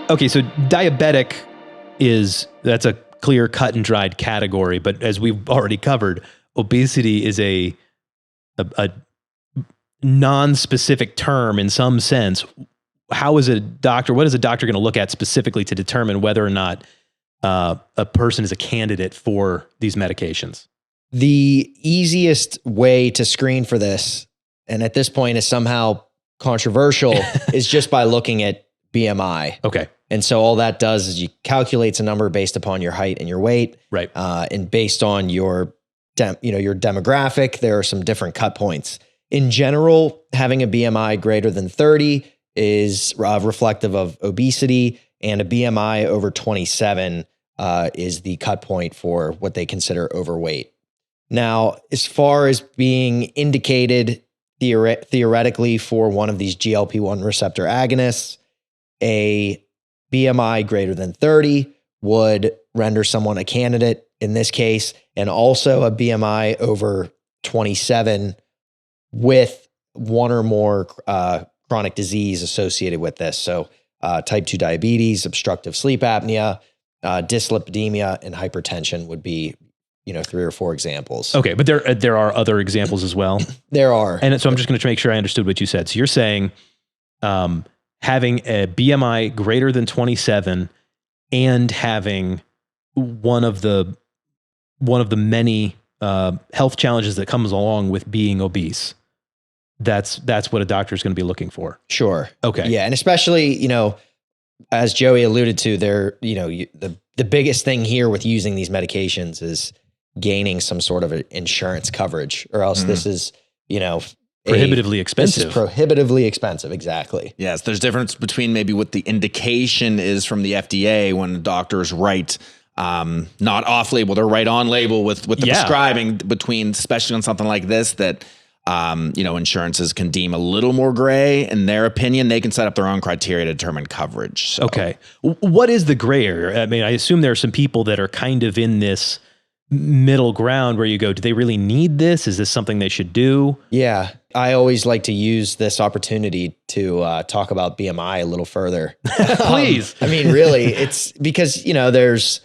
Okay, so diabetic that's a clear cut and dried category, but as we've already covered, obesity is a non-specific term in some sense. What is a doctor going to look at specifically to determine whether or not a person is a candidate for these medications? The easiest way to screen for this, and at this point is somehow controversial, is just by looking at BMI. Okay. And so all that does is you calculates a number based upon your height and your weight. Right. And based on your demographic, there are some different cut points. In general, having a BMI greater than 30 is reflective of obesity, and a BMI over 27 is the cut point for what they consider overweight. Now, as far as being indicated theoretically for one of these GLP-1 receptor agonists, a BMI greater than 30 would render someone a candidate in this case, and also a BMI over 27 with one or more chronic disease associated with this. So type 2 diabetes, obstructive sleep apnea, dyslipidemia, and hypertension would be 3 or 4 examples. Okay, but there are other examples as well? There are. And so I'm just going to make sure I understood what you said. So you're saying having a BMI greater than 27 and having one of the many health challenges that comes along with being obese, that's what a doctor is going to be looking for. Sure. Okay. Yeah, and especially, as Joey alluded to, the biggest thing here with using these medications is gaining some sort of insurance coverage, or else this is, prohibitively expensive. This is prohibitively expensive. Exactly. Yes. There's difference between maybe what the indication is from the FDA when doctors write, not off label, they're right on label with the prescribing, between, especially on something like this, that, insurances can deem a little more gray. In their opinion, they can set up their own criteria to determine coverage. So. Okay. What is the gray area? I mean, I assume there are some people that are kind of in this middle ground where you go, do they really need this? Is this something they should do? Yeah. I always like to use this opportunity to talk about BMI a little further. Please. I mean, really, it's because, there's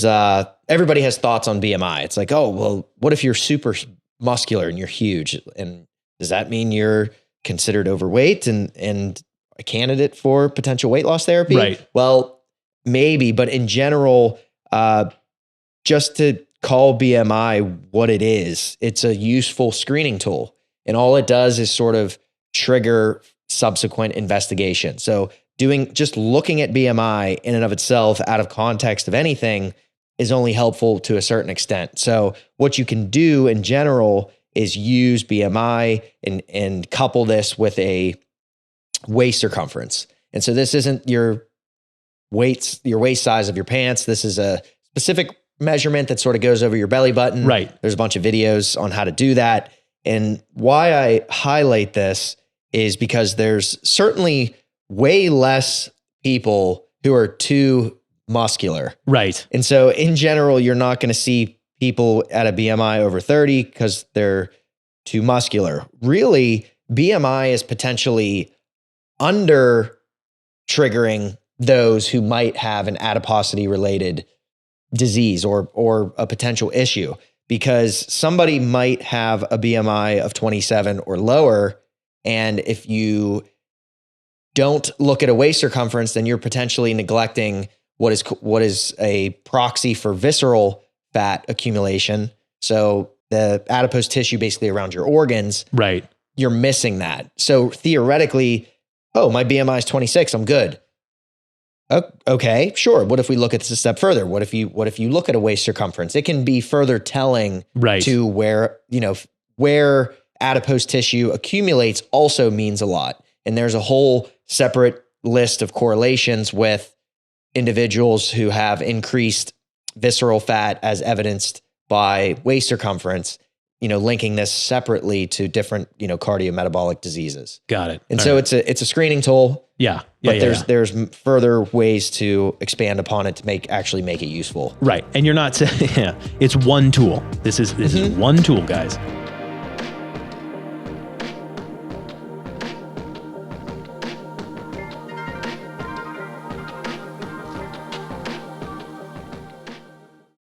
everybody has thoughts on BMI. It's like, oh, well, what if you're super muscular and you're huge? And does that mean you're considered overweight and a candidate for potential weight loss therapy? Right. Well, maybe, but in general, just to call BMI what it is, it's a useful screening tool. And all it does is sort of trigger subsequent investigation. So just looking at BMI in and of itself out of context of anything is only helpful to a certain extent. So what you can do in general is use BMI and couple this with a waist circumference. And so this isn't your waist size of your pants. This is a specific measurement that sort of goes over your belly button. Right. There's a bunch of videos on how to do that. And why I highlight this is because there's certainly way less people who are too muscular. Right. And so in general, you're not going to see people at a BMI over 30 because they're too muscular. Really, BMI is potentially under triggering those who might have an adiposity related disease or a potential issue, because somebody might have a BMI of 27 or lower. And if you don't look at a waist circumference, then you're potentially neglecting what is a proxy for visceral fat accumulation. So the adipose tissue basically around your organs, right? You're missing that. So theoretically, oh, my BMI is 26, I'm good. Okay, sure. What if we look at this a step further? What if you look at a waist circumference? It can be further telling to where adipose tissue accumulates also means a lot. And there's a whole separate list of correlations with individuals who have increased visceral fat as evidenced by waist circumference, linking this separately to different, cardiometabolic diseases. Got it. And so it's a screening tool. Yeah. But there's further ways to expand upon it to actually make it useful. Right. And you're not saying, it's one tool. This is one tool, guys.